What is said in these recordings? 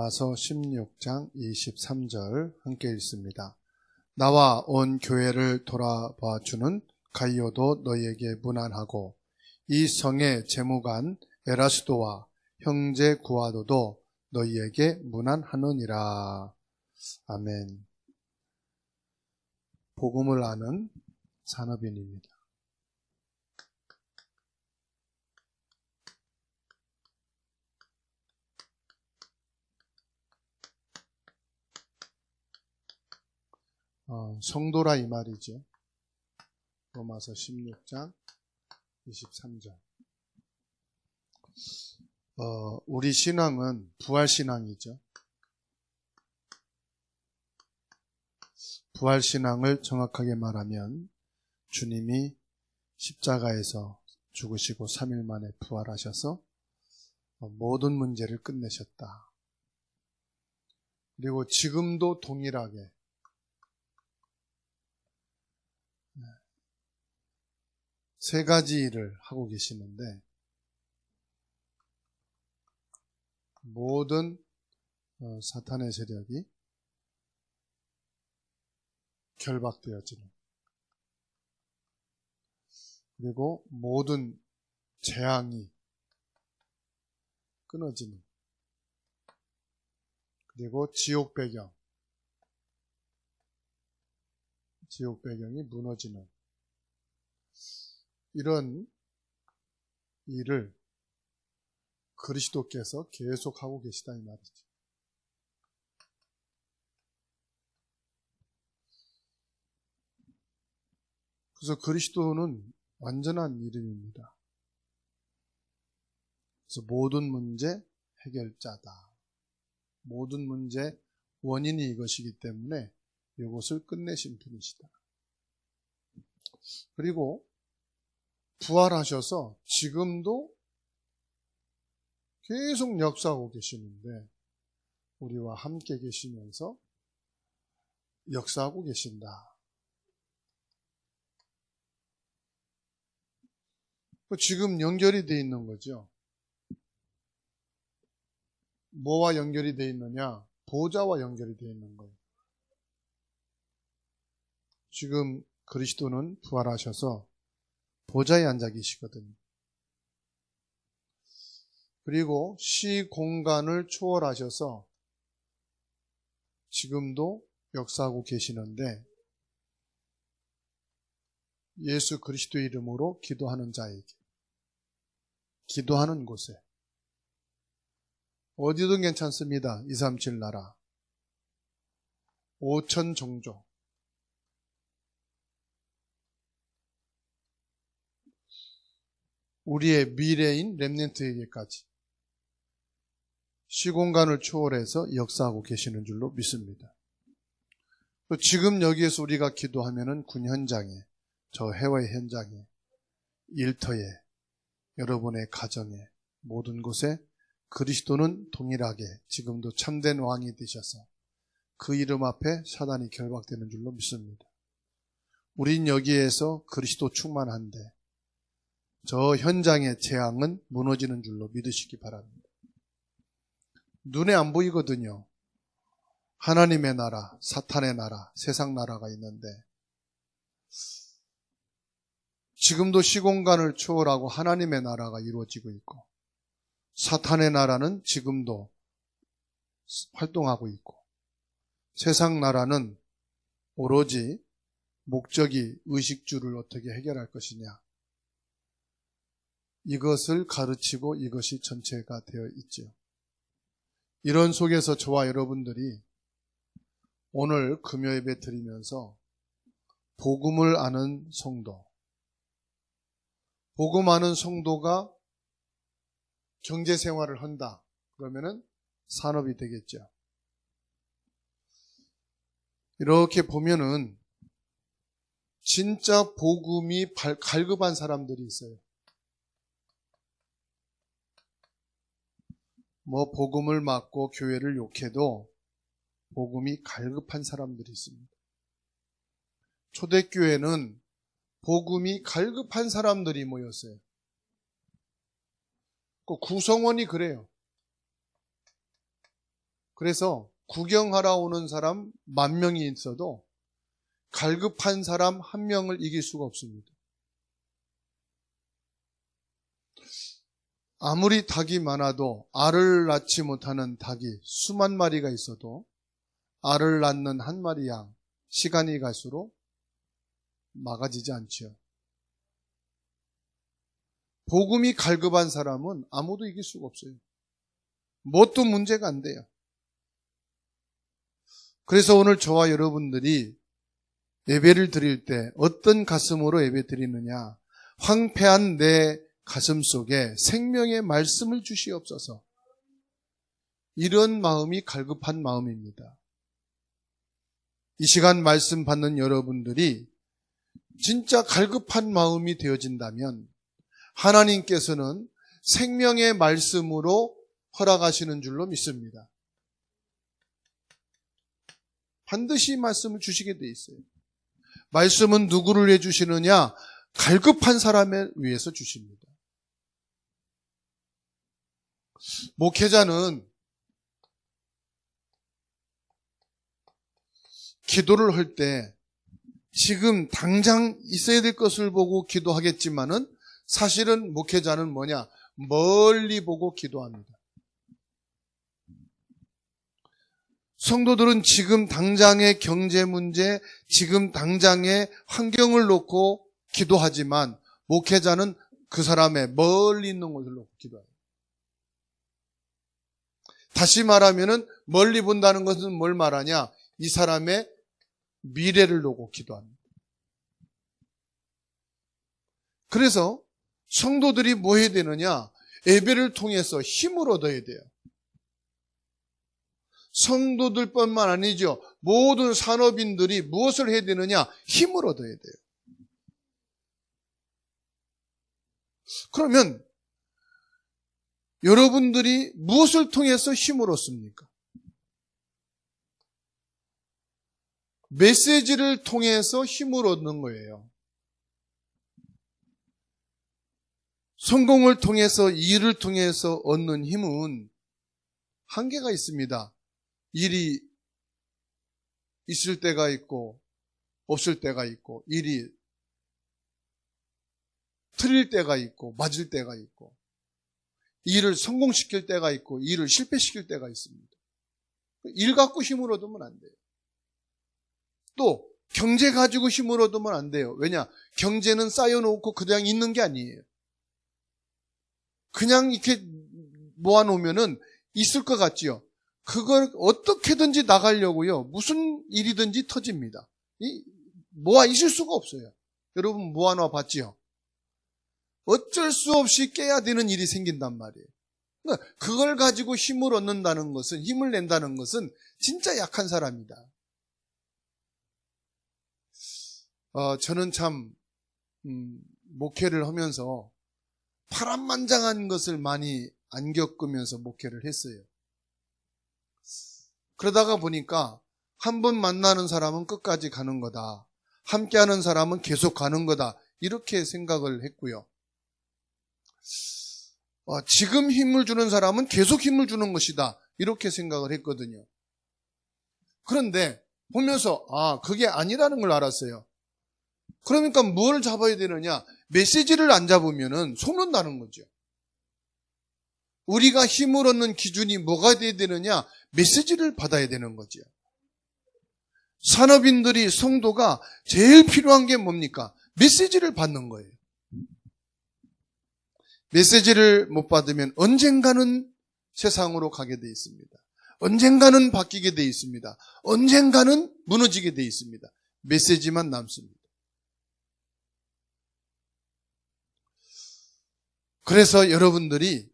로마서 16장 23절 함께 읽습니다. 나와 온 교회를 돌아봐 주는 가이오도 너희에게 문안하고 이 성의 재무관 에라스도와 형제 구아도도 너희에게 문안하느니라. 아멘. 복음을 아는 산업인입니다. 성도라 이 말이죠. 로마서 16장 23절. 우리 신앙은 부활신앙이죠. 부활신앙을 정확하게 말하면 주님이 십자가에서 죽으시고 3일 만에 부활하셔서 모든 문제를 끝내셨다. 그리고 지금도 동일하게 세 가지 일을 하고 계시는데 모든 사탄의 세력이 결박되어지는, 그리고 모든 재앙이 끊어지는, 그리고 지옥 배경이 무너지는 이런 일을 그리스도께서 계속하고 계시다 이 말이죠. 그래서 그리스도는 완전한 이름입니다. 그래서 모든 문제 해결자다. 모든 문제 원인이 이것이기 때문에 이것을 끝내신 분이시다. 그리고 부활하셔서 지금도 계속 역사하고 계시는데 우리와 함께 계시면서 역사하고 계신다. 지금 연결이 되어 있는 거죠. 뭐와 연결이 되어 있느냐? 보좌와 연결이 되어 있는 거예요. 지금 그리스도는 부활하셔서 보좌에 앉아 계시거든요. 그리고 시공간을 초월하셔서 지금도 역사하고 계시는데 예수 그리스도의 이름으로 기도하는 자에게, 기도하는 곳에, 어디든 괜찮습니다. 237 나라, 5천 종족, 우리의 미래인 렘넌트에게까지 시공간을 초월해서 역사하고 계시는 줄로 믿습니다. 지금 여기에서 우리가 기도하면은 군 현장에, 저 해외 현장에, 일터에, 여러분의 가정에, 모든 곳에 그리스도는 동일하게 지금도 참된 왕이 되셔서 그 이름 앞에 사단이 결박되는 줄로 믿습니다. 우린 여기에서 그리스도 충만한데 저 현장의 재앙은 무너지는 줄로 믿으시기 바랍니다. 눈에 안 보이거든요. 하나님의 나라, 사탄의 나라, 세상 나라가 있는데 지금도 시공간을 초월하고 하나님의 나라가 이루어지고 있고 사탄의 나라는 지금도 활동하고 있고 세상 나라는 오로지 목적이 의식주를 어떻게 해결할 것이냐, 이것을 가르치고 이것이 전체가 되어 있죠. 이런 속에서 저와 여러분들이 오늘 금요예배 드리면서 복음을 아는 성도, 복음 아는 성도가 경제생활을 한다. 그러면은 산업이 되겠죠. 이렇게 보면은 진짜 복음이 갈급한 사람들이 있어요. 복음을 막고 교회를 욕해도 복음이 갈급한 사람들이 있습니다. 초대교회는 복음이 갈급한 사람들이 모였어요. 그 구성원이 그래요. 그래서 구경하러 오는 사람 10,000명이 있어도 갈급한 사람 1명을 이길 수가 없습니다. 아무리 닭이 많아도 알을 낳지 못하는 닭이 수만 마리가 있어도 알을 낳는 한 마리 양, 시간이 갈수록 막아지지 않지요. 복음이 갈급한 사람은 아무도 이길 수가 없어요. 뭣도 문제가 안 돼요. 그래서 오늘 저와 여러분들이 예배를 드릴 때 어떤 가슴으로 예배 드리느냐? 황폐한 내 가슴 속에 생명의 말씀을 주시옵소서. 이런 마음이 갈급한 마음입니다. 이 시간 말씀 받는 여러분들이 진짜 갈급한 마음이 되어진다면 하나님께서는 생명의 말씀으로 허락하시는 줄로 믿습니다. 반드시 말씀을 주시게 돼 있어요. 말씀은 누구를 위해 주시느냐? 갈급한 사람을 위해서 주십니다. 목회자는 기도를 할 때 지금 당장 있어야 될 것을 보고 기도하겠지만은 사실은 목회자는 뭐냐? 멀리 보고 기도합니다. 성도들은 지금 당장의 경제 문제, 지금 당장의 환경을 놓고 기도하지만 목회자는 그 사람의 멀리 있는 것을 놓고 기도해요. 다시 말하면은 멀리 본다는 것은 뭘 말하냐? 이 사람의 미래를 놓고 기도합니다. 그래서 성도들이 뭐 해야 되느냐? 예배를 통해서 힘을 얻어야 돼요. 성도들뿐만 아니죠. 모든 산업인들이 무엇을 해야 되느냐? 힘을 얻어야 돼요. 그러면 여러분들이 무엇을 통해서 힘을 얻습니까? 메시지를 통해서 힘을 얻는 거예요. 성공을 통해서, 일을 통해서 얻는 힘은 한계가 있습니다. 일이 있을 때가 있고 없을 때가 있고, 일이 틀릴 때가 있고 맞을 때가 있고, 일을 성공시킬 때가 있고 일을 실패시킬 때가 있습니다. 일 갖고 힘을 얻으면 안 돼요. 또 경제 가지고 힘을 얻으면 안 돼요. 왜냐? 경제는 쌓여놓고 그냥 있는 게 아니에요. 그냥 이렇게 모아놓으면은 있을 것 같지요. 그걸 어떻게든지 나가려고요. 무슨 일이든지 터집니다. 모아 있을 수가 없어요. 여러분 모아놔 봤지요? 어쩔 수 없이 깨야 되는 일이 생긴단 말이에요. 그걸 가지고 힘을 얻는다는 것은, 힘을 낸다는 것은 진짜 약한 사람이다. 저는 참 목회를 하면서 파란만장한 것을 많이 안 겪으면서 목회를 했어요. 그러다가 보니까 한 번 만나는 사람은 끝까지 가는 거다. 함께하는 사람은 계속 가는 거다. 이렇게 생각을 했고요. 지금 힘을 주는 사람은 계속 힘을 주는 것이다. 이렇게 생각을 했거든요. 그런데 보면서 그게 아니라는 걸 알았어요. 그러니까 뭘 잡아야 되느냐? 메시지를 안 잡으면은 속는다는 거죠. 우리가 힘을 얻는 기준이 뭐가 돼야 되느냐? 메시지를 받아야 되는 거죠. 산업인들이, 성도가 제일 필요한 게 뭡니까? 메시지를 받는 거예요. 메시지를 못 받으면 언젠가는 세상으로 가게 돼 있습니다. 언젠가는 바뀌게 돼 있습니다. 언젠가는 무너지게 돼 있습니다. 메시지만 남습니다. 그래서 여러분들이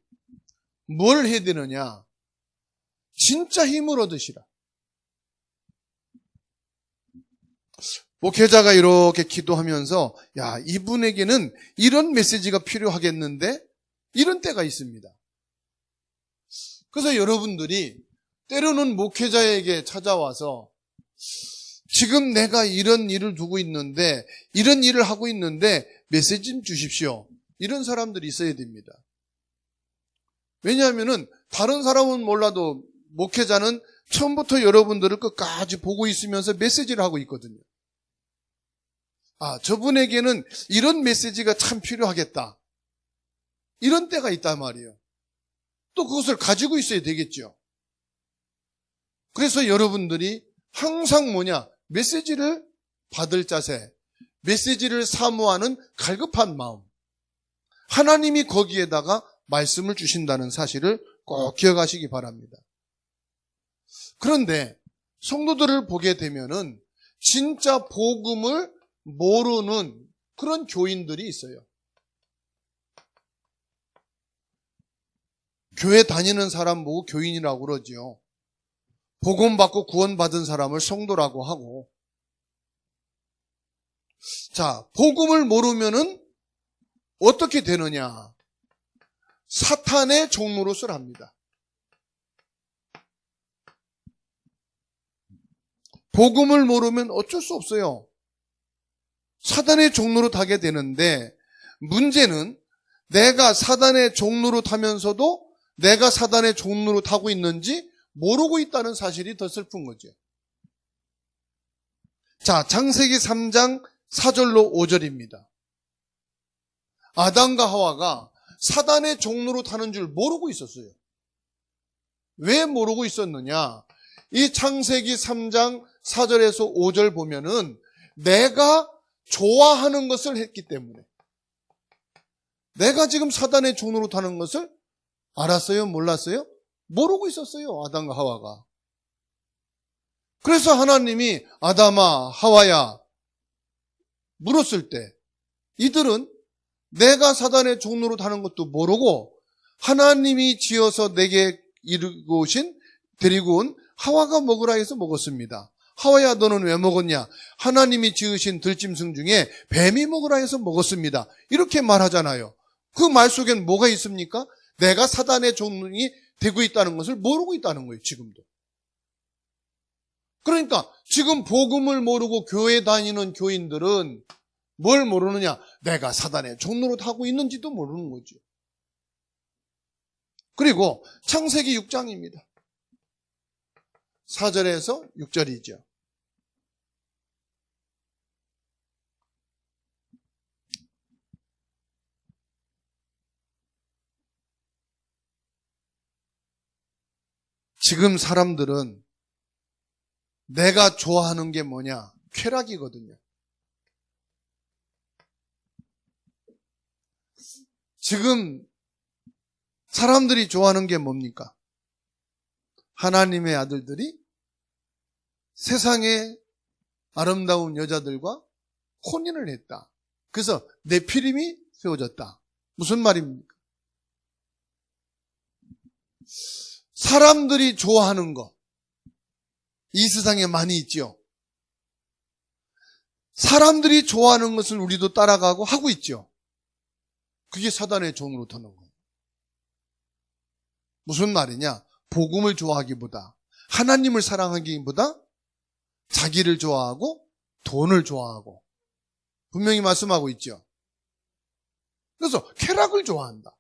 뭘 해야 되느냐? 진짜 힘을 얻으시라. 목회자가 이렇게 기도하면서 이분에게는 이런 메시지가 필요하겠는데 이런 때가 있습니다. 그래서 여러분들이 때로는 목회자에게 찾아와서 지금 내가 이런 일을 두고 있는데, 이런 일을 하고 있는데 메시지 좀 주십시오. 이런 사람들이 있어야 됩니다. 왜냐하면은 다른 사람은 몰라도 목회자는 처음부터 여러분들을 끝까지 보고 있으면서 메시지를 하고 있거든요. 저분에게는 이런 메시지가 참 필요하겠다. 이런 때가 있단 말이에요. 또 그것을 가지고 있어야 되겠죠. 그래서 여러분들이 항상 메시지를 받을 자세, 메시지를 사모하는 갈급한 마음, 하나님이 거기에다가 말씀을 주신다는 사실을 꼭 기억하시기 바랍니다. 그런데 성도들을 보게 되면은 진짜 복음을 모르는 그런 교인들이 있어요. 교회 다니는 사람 보고 교인이라고 그러지요. 복음 받고 구원받은 사람을 성도라고 하고. 자, 복음을 모르면은 어떻게 되느냐? 사탄의 종로릇을 합니다. 복음을 모르면 어쩔 수 없어요. 사단의 종로릇 하게 되는데, 문제는 내가 사단의 종로릇 하면서도 내가 사단의 종로릇 하고 있는지 모르고 있다는 사실이 더 슬픈 거죠. 자, 창세기 3장 4절로 5절입니다. 아담과 하와가 사단의 종로릇 하는 줄 모르고 있었어요. 왜 모르고 있었느냐? 이 창세기 3장 4절에서 5절 보면은 내가 좋아하는 것을 했기 때문에, 내가 지금 사단의 종로릇 하는 것을 알았어요? 몰랐어요? 모르고 있었어요, 아담과 하와가. 그래서 하나님이 아담아, 하와야 물었을 때 이들은 내가 사단의 종로릇 하는 것도 모르고 하나님이 지어서 내게 데리고 온 하와가 먹으라 해서 먹었습니다. 하와야, 너는 왜 먹었냐? 하나님이 지으신 들짐승 중에 뱀이 먹으라 해서 먹었습니다. 이렇게 말하잖아요. 그 말 속엔 뭐가 있습니까? 내가 사단의 종이 되고 있다는 것을 모르고 있다는 거예요, 지금도. 그러니까 지금 복음을 모르고 교회 다니는 교인들은 뭘 모르느냐? 내가 사단의 종로릇 하고 있는지도 모르는 거죠. 그리고 창세기 6장입니다. 4절에서 6절이죠. 지금 사람들은 내가 좋아하는 게 뭐냐? 쾌락이거든요. 지금 사람들이 좋아하는 게 뭡니까? 하나님의 아들들이 세상의 아름다운 여자들과 혼인을 했다. 그래서 네피림이 세워졌다. 무슨 말입니까? 사람들이 좋아하는 거, 이 세상에 많이 있죠. 사람들이 좋아하는 것을 우리도 따라가고 하고 있죠. 그게 사단의 종으로 터는 거예요. 무슨 말이냐? 복음을 좋아하기보다, 하나님을 사랑하기보다 자기를 좋아하고 돈을 좋아하고, 분명히 말씀하고 있죠. 그래서 쾌락을 좋아한다.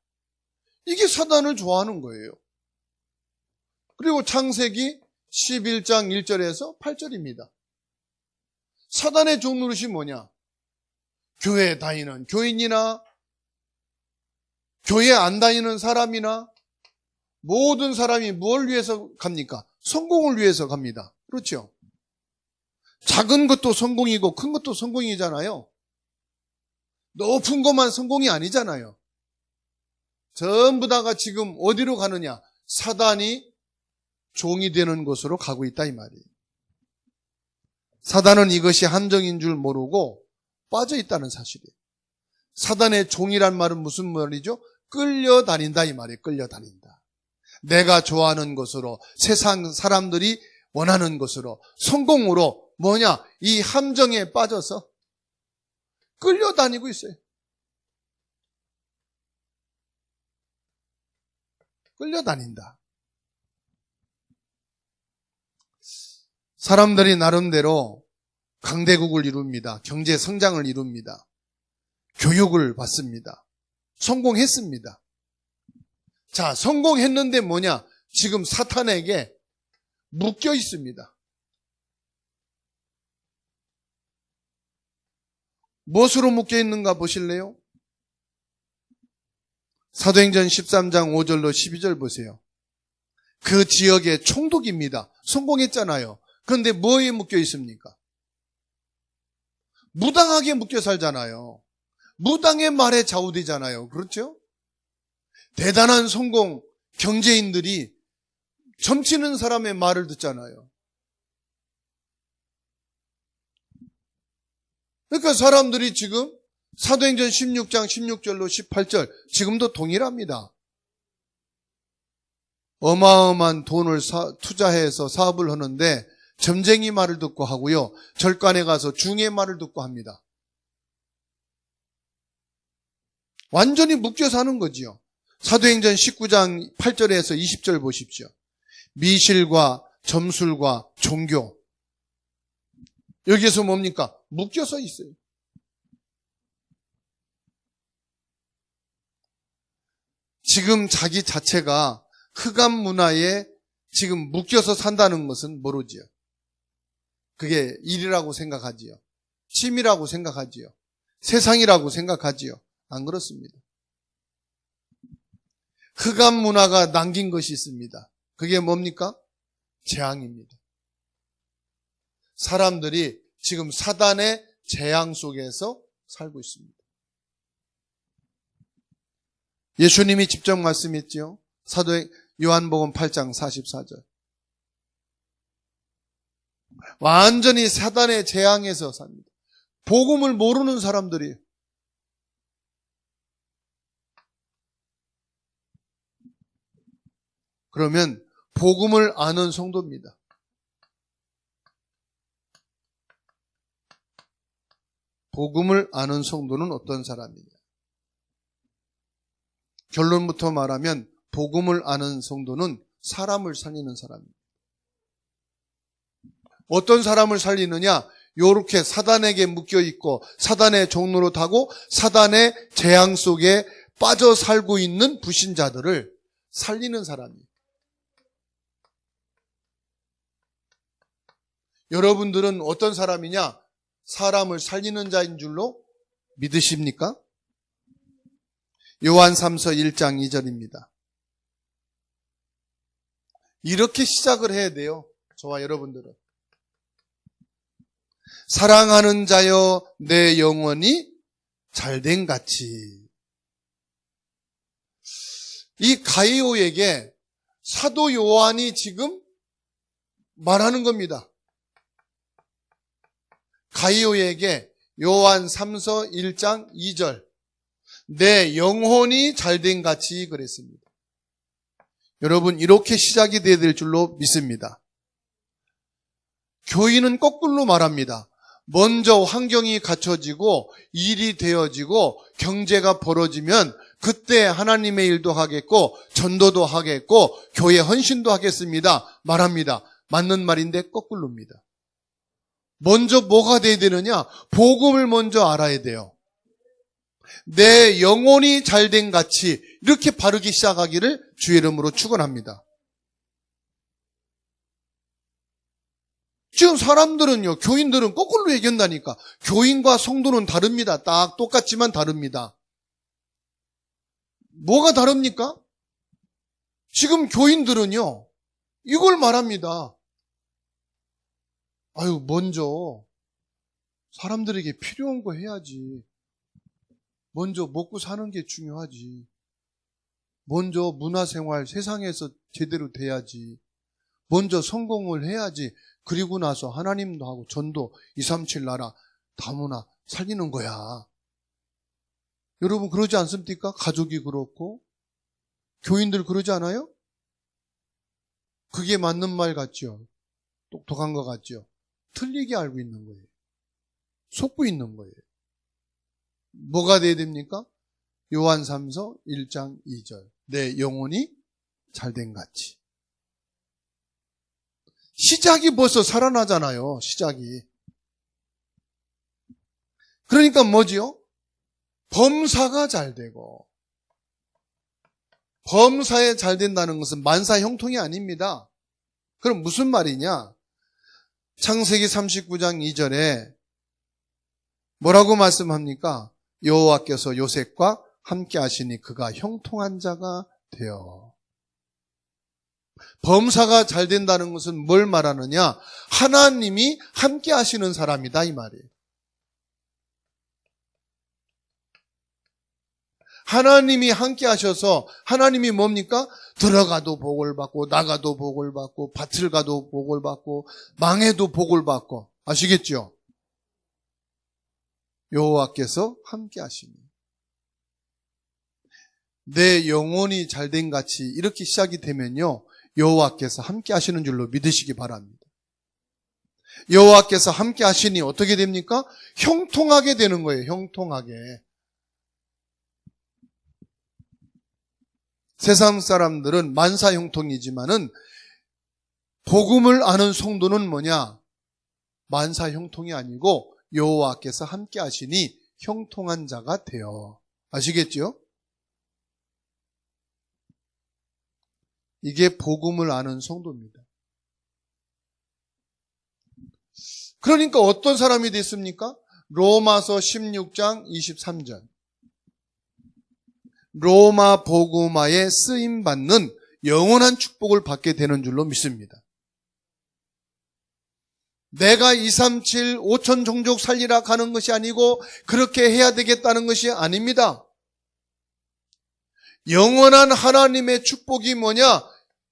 이게 사단을 좋아하는 거예요. 그리고 창세기 11장 1절에서 8절입니다. 사단의 종노릇이 뭐냐? 교회에 다니는 교인이나 교회 안 다니는 사람이나 모든 사람이 뭘 위해서 갑니까? 성공을 위해서 갑니다. 그렇죠? 작은 것도 성공이고 큰 것도 성공이잖아요. 높은 것만 성공이 아니잖아요. 전부 다가 지금 어디로 가느냐? 사단이 종이 되는 곳으로 가고 있다 이 말이에요. 사단은 이것이 함정인 줄 모르고 빠져 있다는 사실이에요. 사단의 종이란 말은 무슨 말이죠? 끌려다닌다 이 말이에요. 끌려다닌다. 내가 좋아하는 것으로, 세상 사람들이 원하는 것으로, 성공으로 뭐냐? 이 함정에 빠져서 끌려다니고 있어요. 끌려다닌다. 사람들이 나름대로 강대국을 이룹니다. 경제 성장을 이룹니다. 교육을 받습니다. 성공했습니다. 자, 성공했는데 뭐냐? 지금 사탄에게 묶여 있습니다. 무엇으로 묶여 있는가 보실래요? 사도행전 13장 5절로 12절 보세요. 그 지역의 총독입니다. 성공했잖아요. 그런데 뭐에 묶여 있습니까? 무당하게 묶여 살잖아요. 무당의 말에 좌우되잖아요. 그렇죠? 대단한 성공 경제인들이 점치는 사람의 말을 듣잖아요. 그러니까 사람들이 지금 사도행전 16장 16절로 18절 지금도 동일합니다. 어마어마한 돈을 투자해서 사업을 하는데 점쟁이 말을 듣고 하고요. 절간에 가서 중의 말을 듣고 합니다. 완전히 묶여 사는 거지요. 사도행전 19장 8절에서 20절 보십시오. 미실과 점술과 종교. 여기에서 뭡니까? 묶여서 있어요. 지금 자기 자체가 흑암 문화에 지금 묶여서 산다는 것은 모르지요. 그게 일이라고 생각하지요. 취미라고 생각하지요. 세상이라고 생각하지요. 안 그렇습니다. 흑암 문화가 남긴 것이 있습니다. 그게 뭡니까? 재앙입니다. 사람들이 지금 사단의 재앙 속에서 살고 있습니다. 예수님이 직접 말씀했죠. 요한복음 8장 44절. 완전히 사단의 재앙에서 삽니다. 복음을 모르는 사람들이. 그러면 복음을 아는 성도입니다. 복음을 아는 성도는 어떤 사람이냐? 결론부터 말하면 복음을 아는 성도는 사람을 살리는 사람입니다. 어떤 사람을 살리느냐? 요렇게 사단에게 묶여있고 사단의 종로로 타고 사단의 재앙 속에 빠져 살고 있는 불신자들을 살리는 사람이에요. 여러분들은 어떤 사람이냐? 사람을 살리는 자인 줄로 믿으십니까? 요한 3서 1장 2절입니다. 이렇게 시작을 해야 돼요. 저와 여러분들은. 사랑하는 자여 내 영혼이 잘된 같이. 이 가이오에게 사도 요한이 지금 말하는 겁니다. 가이오에게 요한 3서 1장 2절 내 영혼이 잘된 같이 그랬습니다. 여러분 이렇게 시작이 되어야 될 줄로 믿습니다. 교인은 거꾸로 말합니다. 먼저 환경이 갖춰지고 일이 되어지고 경제가 벌어지면 그때 하나님의 일도 하겠고 전도도 하겠고 교회 헌신도 하겠습니다. 말합니다. 맞는 말인데 거꾸로입니다. 먼저 뭐가 돼야 되느냐? 복음을 먼저 알아야 돼요. 내 영혼이 잘된 같이 이렇게 바르기 시작하기를 주의 이름으로 축원합니다. 지금 사람들은요, 교인들은 거꾸로 얘기한다니까. 교인과 성도는 다릅니다. 딱 똑같지만 다릅니다. 뭐가 다릅니까? 지금 교인들은요, 이걸 말합니다. 아유, 먼저 사람들에게 필요한 거 해야지. 먼저 먹고 사는 게 중요하지. 먼저 문화생활 세상에서 제대로 돼야지. 먼저 성공을 해야지. 그리고 나서 하나님도 하고 전도 237 나라 다문화 살리는 거야. 여러분 그러지 않습니까? 가족이 그렇고 교인들 그러지 않아요? 그게 맞는 말 같죠? 똑똑한 것 같죠? 틀리게 알고 있는 거예요. 속고 있는 거예요. 뭐가 돼야 됩니까? 요한 3서 1장 2절 내 영혼이 잘된 같이. 시작이 벌써 살아나잖아요. 시작이. 그러니까 뭐지요? 범사가 잘 되고. 범사에 잘 된다는 것은 만사 형통이 아닙니다. 그럼 무슨 말이냐? 창세기 39장 2절에 뭐라고 말씀합니까? 여호와께서 요셉과 함께 하시니 그가 형통한 자가 되어. 범사가 잘 된다는 것은 뭘 말하느냐? 하나님이 함께 하시는 사람이다 이 말이에요. 하나님이 함께 하셔서 하나님이 뭡니까? 들어가도 복을 받고 나가도 복을 받고 밭을 가도 복을 받고 망해도 복을 받고 아시겠죠? 여호와께서 함께 하시니 내 영혼이 잘된 같이 이렇게 시작이 되면요 여호와께서 함께 하시는 줄로 믿으시기 바랍니다. 여호와께서 함께 하시니 어떻게 됩니까? 형통하게 되는 거예요. 형통하게. 세상 사람들은 만사형통이지만은 복음을 아는 성도는 뭐냐? 만사형통이 아니고 여호와께서 함께 하시니 형통한 자가 되어. 아시겠죠? 이게 복음을 아는 성도입니다. 그러니까 어떤 사람이 됐습니까? 로마서 16장 23절. 로마 복음화에 쓰임받는 영원한 축복을 받게 되는 줄로 믿습니다. 내가 237, 5천 종족 살리라 가는 것이 아니고 그렇게 해야 되겠다는 것이 아닙니다. 영원한 하나님의 축복이 뭐냐?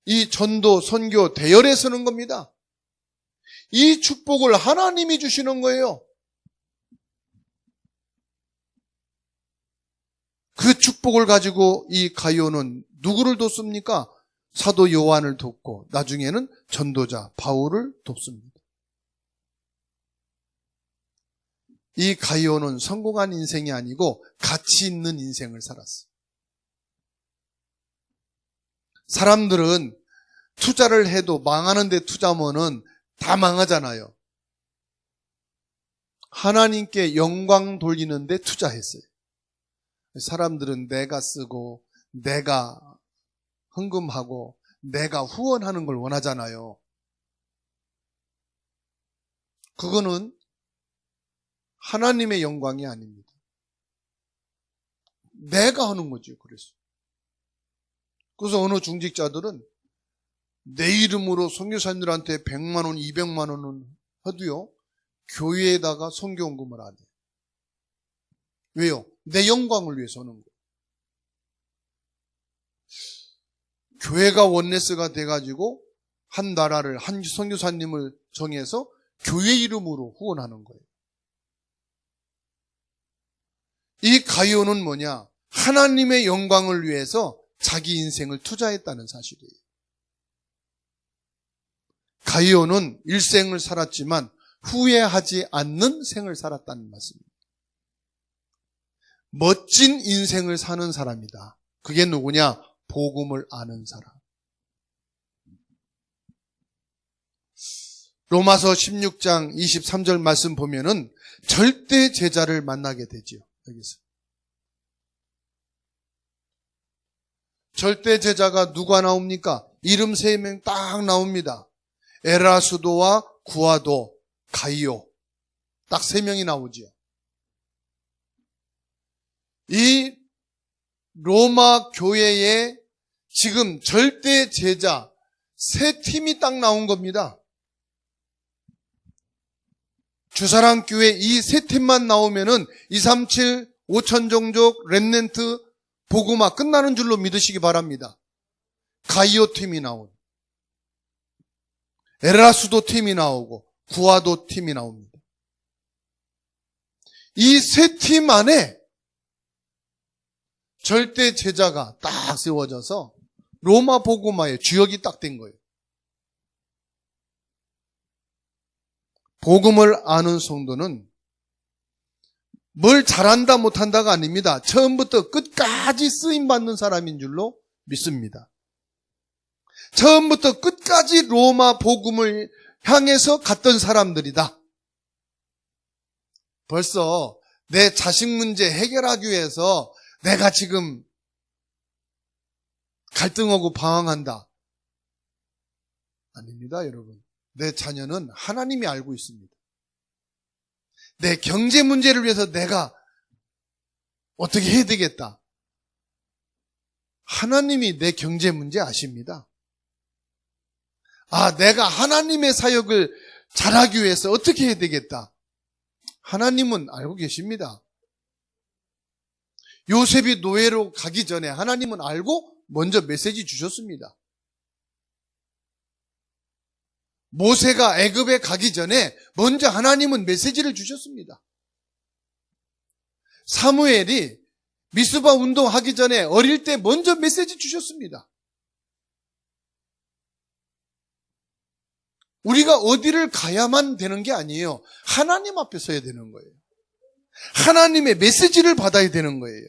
이 전도, 선교, 대열에 서는 겁니다. 이 축복을 하나님이 주시는 거예요. 그 축복을 가지고 이 가이오는 누구를 돕습니까? 사도 요한을 돕고 나중에는 전도자 바울을 돕습니다. 이 가이오는 성공한 인생이 아니고 가치 있는 인생을 살았어요. 사람들은 투자를 해도 망하는 데 투자하면은 다 망하잖아요. 하나님께 영광 돌리는 데 투자했어요. 사람들은 내가 쓰고 내가 헌금하고 내가 후원하는 걸 원하잖아요. 그거는 하나님의 영광이 아닙니다. 내가 하는 거죠. 그래서 어느 중직자들은 내 이름으로 선교사님들한테 100만 원, 200만 원은 해도요. 교회에다가 선교헌금을 안 해요. 왜요? 내 영광을 위해서 하는 거예요. 교회가 원네스가 돼가지고 한 나라를, 한 선교사님을 정해서 교회 이름으로 후원하는 거예요. 이 가이오는 뭐냐? 하나님의 영광을 위해서 자기 인생을 투자했다는 사실이에요. 가이오는 일생을 살았지만 후회하지 않는 생을 살았다는 말씀입니다. 멋진 인생을 사는 사람이다. 그게 누구냐? 복음을 아는 사람. 로마서 16장 23절 말씀 보면은 절대 제자를 만나게 되지요. 여기서. 절대 제자가 누가 나옵니까? 이름 3명 딱 나옵니다. 에라수도와 구아도, 가이오. 딱 3명이 나오지요. 이 로마 교회에 지금 절대 제자 3팀이 딱 나온 겁니다. 주사랑교회 이 3팀만 나오면은 237, 5천 종족, 렘넌트, 복음화 끝나는 줄로 믿으시기 바랍니다. 가이오 팀이 나오고 에라수도 팀이 나오고 구아도 팀이 나옵니다. 이 3팀 안에 절대 제자가 딱 세워져서 로마 복음화의 주역이 딱 된 거예요. 복음을 아는 성도는 뭘 잘한다 못한다가 아닙니다. 처음부터 끝까지 쓰임받는 사람인 줄로 믿습니다. 처음부터 끝까지 로마 복음을 향해서 갔던 사람들이다. 벌써 내 자식 문제 해결하기 위해서 내가 지금 갈등하고 방황한다. 아닙니다, 여러분. 내 자녀는 하나님이 알고 있습니다. 내 경제 문제를 위해서 내가 어떻게 해야 되겠다. 하나님이 내 경제 문제 아십니다. 내가 하나님의 사역을 잘하기 위해서 어떻게 해야 되겠다. 하나님은 알고 계십니다. 요셉이 노예로 가기 전에 하나님은 알고 먼저 메시지 주셨습니다. 모세가 애굽에 가기 전에 먼저 하나님은 메시지를 주셨습니다. 사무엘이 미스바 운동하기 전에 어릴 때 먼저 메시지 주셨습니다. 우리가 어디를 가야만 되는 게 아니에요. 하나님 앞에 서야 되는 거예요. 하나님의 메시지를 받아야 되는 거예요.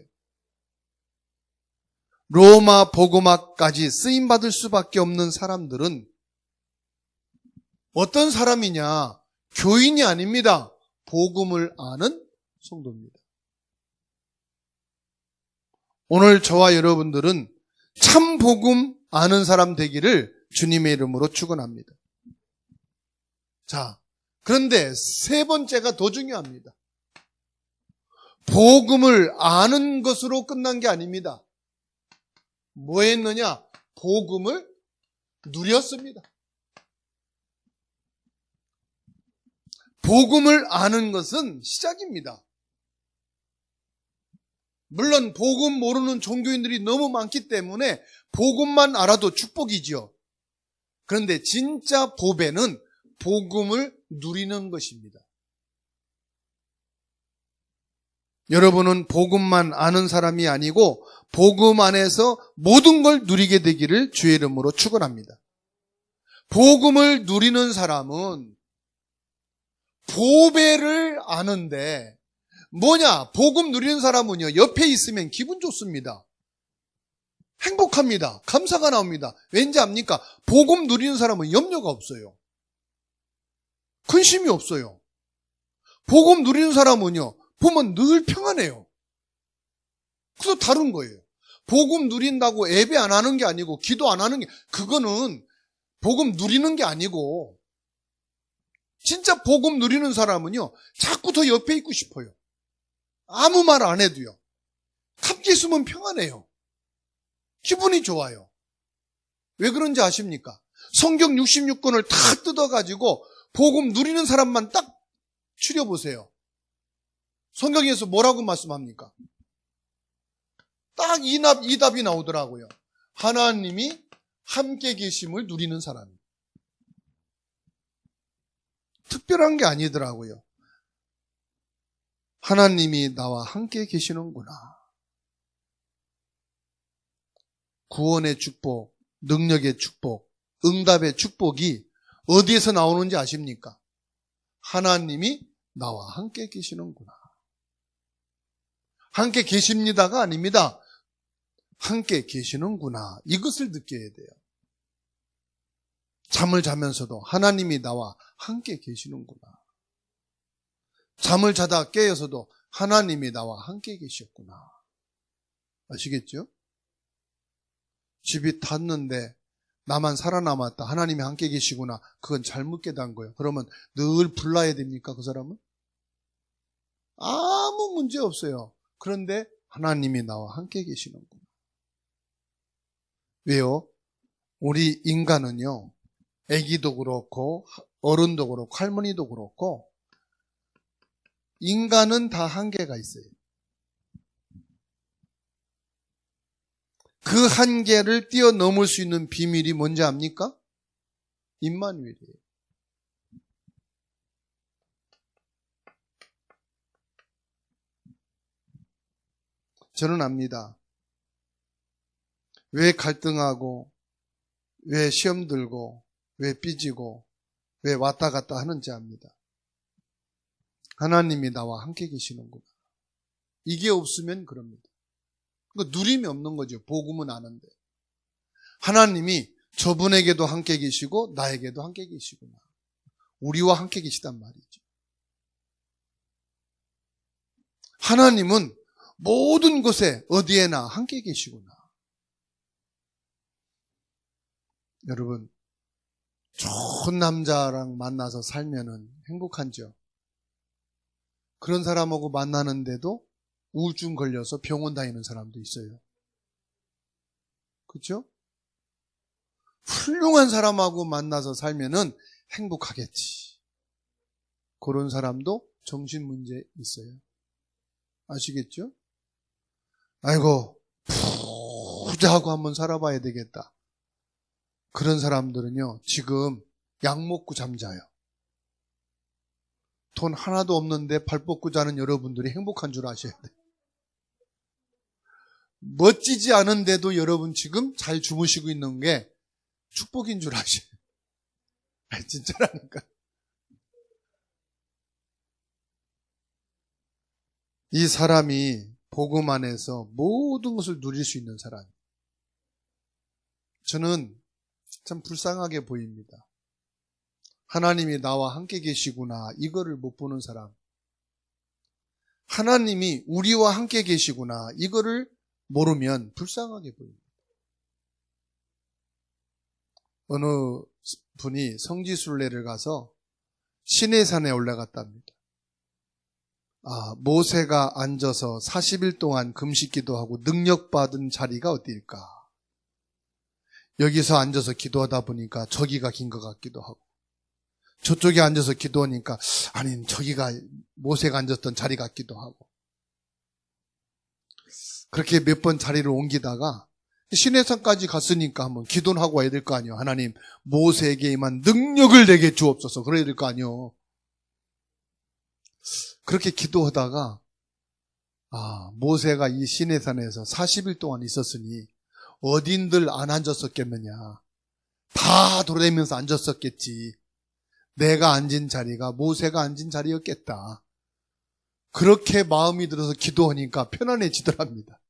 로마 복음화까지 쓰임받을 수밖에 없는 사람들은 어떤 사람이냐? 교인이 아닙니다. 복음을 아는 성도입니다. 오늘 저와 여러분들은 참 복음 아는 사람 되기를 주님의 이름으로 축원합니다. 자, 그런데 세 번째가 더 중요합니다. 복음을 아는 것으로 끝난 게 아닙니다. 뭐 했느냐? 복음을 누렸습니다. 복음을 아는 것은 시작입니다. 물론 복음 모르는 종교인들이 너무 많기 때문에 복음만 알아도 축복이지요. 그런데 진짜 보배는 복음을 누리는 것입니다. 여러분은 복음만 아는 사람이 아니고 복음 안에서 모든 걸 누리게 되기를 주의 이름으로 축원합니다. 복음을 누리는 사람은 보배를 아는데 뭐냐? 복음 누리는 사람은요, 옆에 있으면 기분 좋습니다. 행복합니다. 감사가 나옵니다. 왠지 압니까? 복음 누리는 사람은 염려가 없어요. 근심이 없어요. 복음 누리는 사람은요, 보면 늘 평안해요. 그래서 다른 거예요. 복음 누린다고 예배 안 하는 게 아니고 기도 안 하는 게, 그거는 복음 누리는 게 아니고, 진짜 복음 누리는 사람은요, 자꾸 더 옆에 있고 싶어요. 아무 말 안 해도요. 함께 있으면 평안해요. 기분이 좋아요. 왜 그런지 아십니까? 성경 66권을 다 뜯어가지고 복음 누리는 사람만 딱 추려보세요. 성경에서 뭐라고 말씀합니까? 딱 이 답이 나오더라고요. 하나님이 함께 계심을 누리는 사람. 특별한 게 아니더라고요. 하나님이 나와 함께 계시는구나. 구원의 축복, 능력의 축복, 응답의 축복이 어디에서 나오는지 아십니까? 하나님이 나와 함께 계시는구나. 함께 계십니다가 아닙니다. 함께 계시는구나. 이것을 느껴야 돼요. 잠을 자면서도 하나님이 나와 함께 계시는구나. 잠을 자다 깨어서도 하나님이 나와 함께 계셨구나. 아시겠죠? 집이 탔는데 나만 살아남았다. 하나님이 함께 계시구나. 그건 잘못 깨달은 거예요. 그러면 늘 불나야 됩니까? 그 사람은? 아무 문제 없어요. 그런데 하나님이 나와 함께 계시는구나. 왜요? 우리 인간은요, 아기도 그렇고 어른도 그렇고 할머니도 그렇고 인간은 다 한계가 있어요. 그 한계를 뛰어넘을 수 있는 비밀이 뭔지 압니까? 임마누엘이에요. 저는 압니다. 왜 갈등하고, 왜 시험 들고, 왜 삐지고, 왜 왔다 갔다 하는지 압니다. 하나님이 나와 함께 계시는구나. 이게 없으면 그럽니다. 누림이 없는 거죠. 복음은 아는데. 하나님이 저분에게도 함께 계시고 나에게도 함께 계시구나. 우리와 함께 계시단 말이죠. 하나님은 모든 곳에 어디에나 함께 계시구나. 여러분, 좋은 남자랑 만나서 살면은 행복한지요. 그런 사람하고 만나는데도 우울증 걸려서 병원 다니는 사람도 있어요. 그렇죠? 훌륭한 사람하고 만나서 살면은 행복하겠지. 그런 사람도 정신 문제 있어요. 아시겠죠? 아이고, 부자하고 한번 살아봐야 되겠다. 그런 사람들은요, 지금 약 먹고 잠자요. 돈 하나도 없는데 발 뻗고 자는 여러분들이 행복한 줄 아셔야 돼요. 멋지지 않은데도 여러분 지금 잘 주무시고 있는 게 축복인 줄 아셔요. 진짜라니까. 이 사람이 복음 안에서 모든 것을 누릴 수 있는 사람. 저는 참 불쌍하게 보입니다. 하나님이 나와 함께 계시구나, 이거를 못 보는 사람. 하나님이 우리와 함께 계시구나, 이거를 모르면 불쌍하게 보입니다. 어느 분이 성지순례를 가서 시내산에 올라갔답니다. 모세가 앉아서 40일 동안 금식 기도하고 능력받은 자리가 어디일까? 여기서 앉아서 기도하다 보니까 저기가 긴 것 같기도 하고, 저쪽에 앉아서 기도하니까 아니 저기가 모세가 앉았던 자리 같기도 하고, 그렇게 몇 번 자리를 옮기다가 시내산까지 갔으니까 한번 기도는 하고 와야 될 거 아니에요. 하나님, 모세에게 임한 능력을 내게 주옵소서. 그래야 될 거 아니에요. 그렇게 기도하다가 모세가 이 시내산에서 40일 동안 있었으니 어딘들 안 앉았었겠느냐. 다 돌아다니면서 앉았었겠지. 내가 앉은 자리가 모세가 앉은 자리였겠다. 그렇게 마음이 들어서 기도하니까 편안해지더랍니다.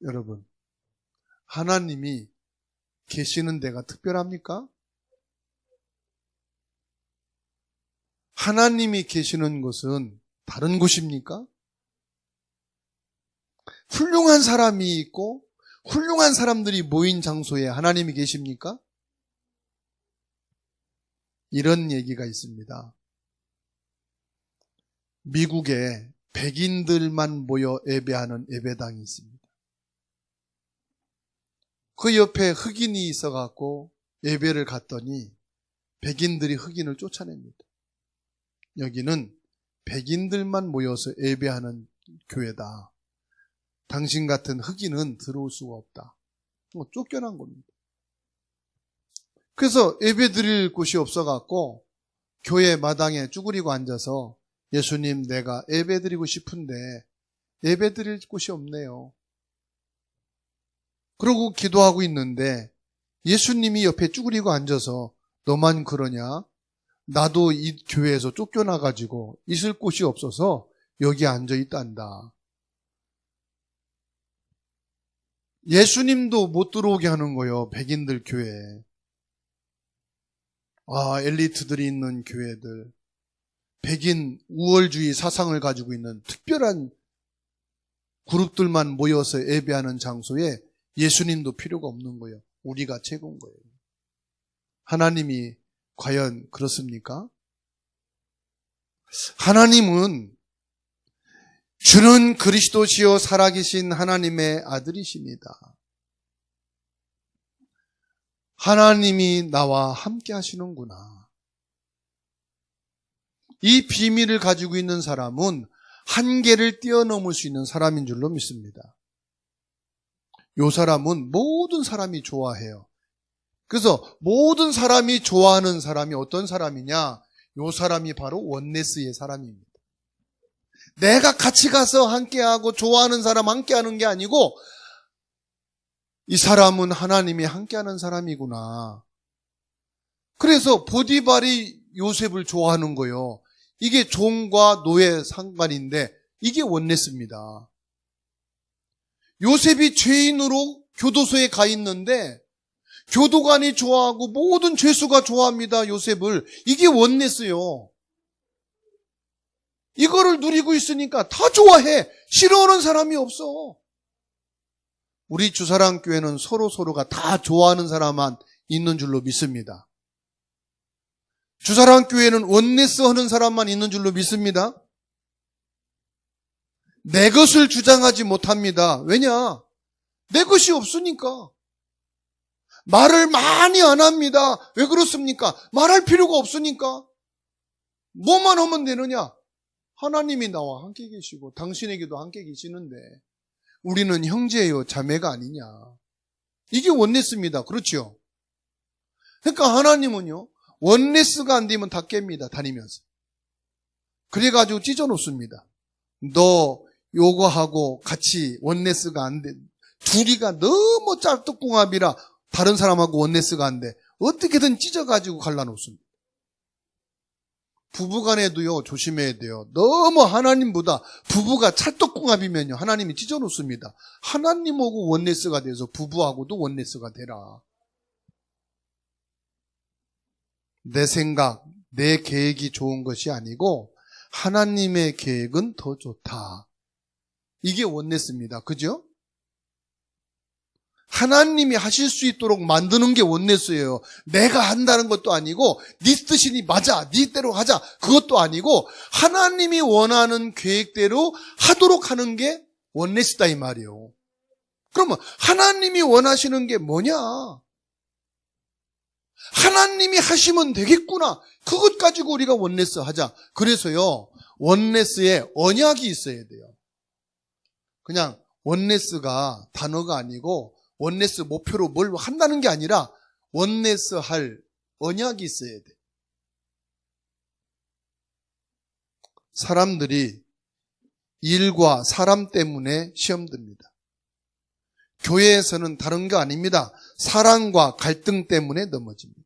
여러분, 하나님이 계시는 데가 특별합니까? 하나님이 계시는 곳은 다른 곳입니까? 훌륭한 사람이 있고 훌륭한 사람들이 모인 장소에 하나님이 계십니까? 이런 얘기가 있습니다. 미국에 백인들만 모여 예배하는 예배당이 있습니다. 그 옆에 흑인이 있어갖고 예배를 갔더니 백인들이 흑인을 쫓아냅니다. 여기는 백인들만 모여서 예배하는 교회다. 당신 같은 흑인은 들어올 수가 없다. 쫓겨난 겁니다. 그래서 예배 드릴 곳이 없어갖고 교회 마당에 쭈그리고 앉아서 예수님, 내가 예배 드리고 싶은데 예배 드릴 곳이 없네요. 그러고 기도하고 있는데 예수님이 옆에 쭈그리고 앉아서 너만 그러냐? 나도 이 교회에서 쫓겨나가지고 있을 곳이 없어서 여기 앉아 있단다. 예수님도 못 들어오게 하는 거예요. 백인들 교회에. 엘리트들이 있는 교회들, 백인 우월주의 사상을 가지고 있는 특별한 그룹들만 모여서 예배하는 장소에 예수님도 필요가 없는 거예요. 우리가 최고인 거예요. 하나님이 과연 그렇습니까? 하나님은 주는 그리스도시요 살아계신 하나님의 아들이십니다. 하나님이 나와 함께 하시는구나. 이 비밀을 가지고 있는 사람은 한계를 뛰어넘을 수 있는 사람인 줄로 믿습니다. 이 사람은 모든 사람이 좋아해요. 그래서 모든 사람이 좋아하는 사람이 어떤 사람이냐? 이 사람이 바로 원네스의 사람입니다. 내가 같이 가서 함께하고 좋아하는 사람 함께하는 게 아니고 이 사람은 하나님이 함께하는 사람이구나. 그래서 보디발이 요셉을 좋아하는 거예요. 이게 종과 노예 상관인데 이게 원네스입니다. 요셉이 죄인으로 교도소에 가 있는데 교도관이 좋아하고 모든 죄수가 좋아합니다. 요셉을. 이게 원네스요. 이거를 누리고 있으니까 다 좋아해. 싫어하는 사람이 없어. 우리 주사랑교회는 서로서로가 다 좋아하는 사람만 있는 줄로 믿습니다. 주사랑교회는 원네스 하는 사람만 있는 줄로 믿습니다. 내 것을 주장하지 못합니다. 왜냐? 내 것이 없으니까. 말을 많이 안 합니다. 왜 그렇습니까? 말할 필요가 없으니까. 뭐만 하면 되느냐? 하나님이 나와 함께 계시고 당신에게도 함께 계시는데 우리는 형제요 자매가 아니냐. 이게 원네스입니다. 그렇죠? 그러니까 하나님은요, 원네스가 안 되면 다 깹니다. 다니면서. 그래가지고 찢어놓습니다. 너 요거하고 같이 원네스가 안 돼. 둘이가 너무 짤뚝궁합이라 다른 사람하고 원네스가 안 돼. 어떻게든 찢어가지고 갈라놓습니다. 부부간에도요, 조심해야 돼요. 너무 하나님보다 부부가 찰떡궁합이면요, 하나님이 찢어놓습니다. 하나님하고 원네스가 돼서 부부하고도 원네스가 되라. 내 생각, 내 계획이 좋은 것이 아니고 하나님의 계획은 더 좋다. 이게 원네스입니다. 그죠? 하나님이 하실 수 있도록 만드는 게 원네스예요. 내가 한다는 것도 아니고 네 뜻이니 맞아, 네 대로 하자 그것도 아니고 하나님이 원하는 계획대로 하도록 하는 게 원네스다 이 말이에요. 그러면 하나님이 원하시는 게 뭐냐? 하나님이 하시면 되겠구나. 그것 가지고 우리가 원네스 하자. 그래서요, 원네스에 언약이 있어야 돼요. 그냥 원네스가 단어가 아니고 원네스 목표로 뭘 한다는 게 아니라 원네스 할 언약이 있어야 돼. 사람들이 일과 사람 때문에 시험 듭니다. 교회에서는 다른 거 아닙니다. 사랑과 갈등 때문에 넘어집니다.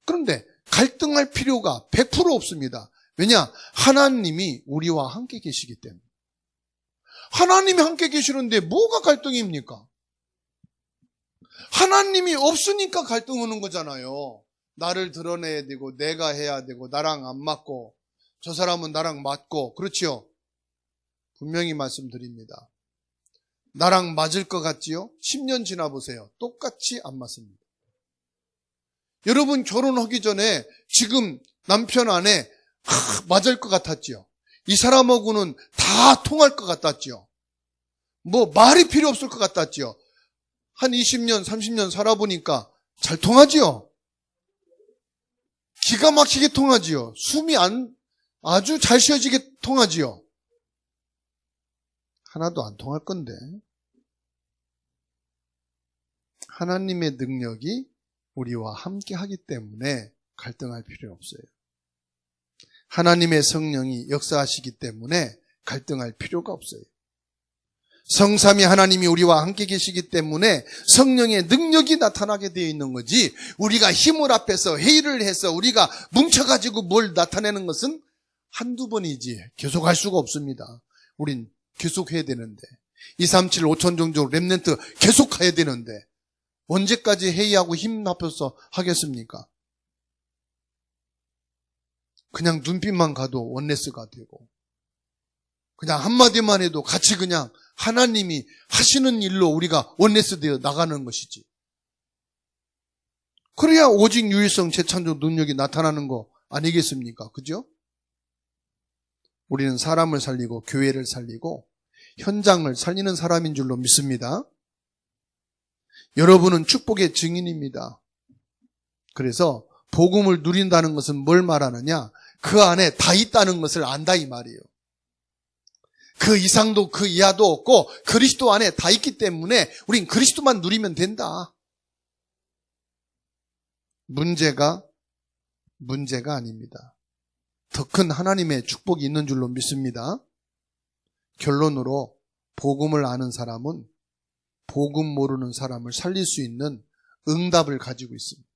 그런데 갈등할 필요가 100% 없습니다. 왜냐? 하나님이 우리와 함께 계시기 때문에. 하나님이 함께 계시는데 뭐가 갈등입니까? 하나님이 없으니까 갈등하는 거잖아요. 나를 드러내야 되고 내가 해야 되고 나랑 안 맞고 저 사람은 나랑 맞고 그렇지요? 분명히 말씀드립니다. 나랑 맞을 것 같지요? 10년 지나보세요. 똑같이 안 맞습니다. 여러분 결혼하기 전에 지금 남편 아내 맞을 것 같았지요? 이 사람하고는 다 통할 것 같았지요? 뭐 말이 필요 없을 것 같았지요? 한 20년, 30년 살아보니까 잘 통하지요? 기가 막히게 통하지요? 숨이 아주 잘 쉬어지게 통하지요? 하나도 안 통할 건데. 하나님의 능력이 우리와 함께 하기 때문에 갈등할 필요 없어요. 하나님의 성령이 역사하시기 때문에 갈등할 필요가 없어요. 성삼위 하나님이 우리와 함께 계시기 때문에 성령의 능력이 나타나게 되어 있는 거지, 우리가 힘을 합해서 회의를 해서 우리가 뭉쳐가지고 뭘 나타내는 것은 한두 번이지 계속 할 수가 없습니다. 우린 계속 해야 되는데 237 5천 종족 렘넌트 계속 해야 되는데 언제까지 회의하고 힘 합해서 하겠습니까? 그냥 눈빛만 가도 원네스가 되고 그냥 한마디만 해도 같이 그냥 하나님이 하시는 일로 우리가 원네스 되어 나가는 것이지. 그래야 오직 유일성 재창조 능력이 나타나는 거 아니겠습니까? 그죠? 우리는 사람을 살리고 교회를 살리고 현장을 살리는 사람인 줄로 믿습니다. 여러분은 축복의 증인입니다. 그래서 복음을 누린다는 것은 뭘 말하느냐? 그 안에 다 있다는 것을 안다 이 말이에요. 그 이상도 그 이하도 없고 그리스도 안에 다 있기 때문에 우린 그리스도만 누리면 된다. 문제가 아닙니다. 더 큰 하나님의 축복이 있는 줄로 믿습니다. 결론으로 복음을 아는 사람은 복음 모르는 사람을 살릴 수 있는 응답을 가지고 있습니다.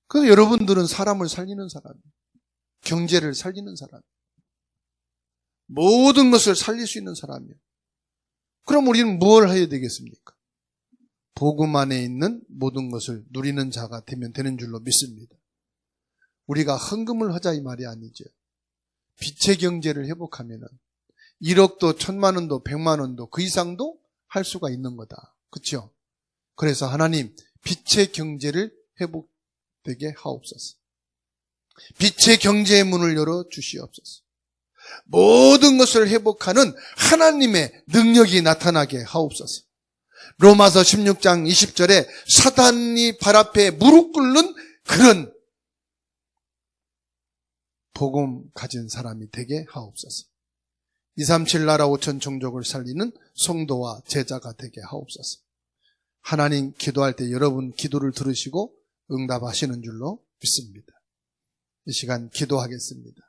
그래서 여러분들은 사람을 살리는 사람이에요. 경제를 살리는 사람이에요. 모든 것을 살릴 수 있는 사람이에요. 그럼 우리는 뭘 해야 되겠습니까? 복음 안에 있는 모든 것을 누리는 자가 되면 되는 줄로 믿습니다. 우리가 헌금을 하자 이 말이 아니죠. 빛의 경제를 회복하면은 1억도 1000만 원도 100만 원도 그 이상도 할 수가 있는 거다. 그렇죠? 그래서 하나님, 빛의 경제를 회복되게 하옵소서. 빛의 경제의 문을 열어 주시옵소서. 모든 것을 회복하는 하나님의 능력이 나타나게 하옵소서. 로마서 16장 20절에 사단이 발 앞에 무릎 꿇는 그런 복음 가진 사람이 되게 하옵소서. 237 나라 5천 종족을 살리는 성도와 제자가 되게 하옵소서. 하나님, 기도할 때 여러분 기도를 들으시고 응답하시는 줄로 믿습니다. 이 시간 기도하겠습니다.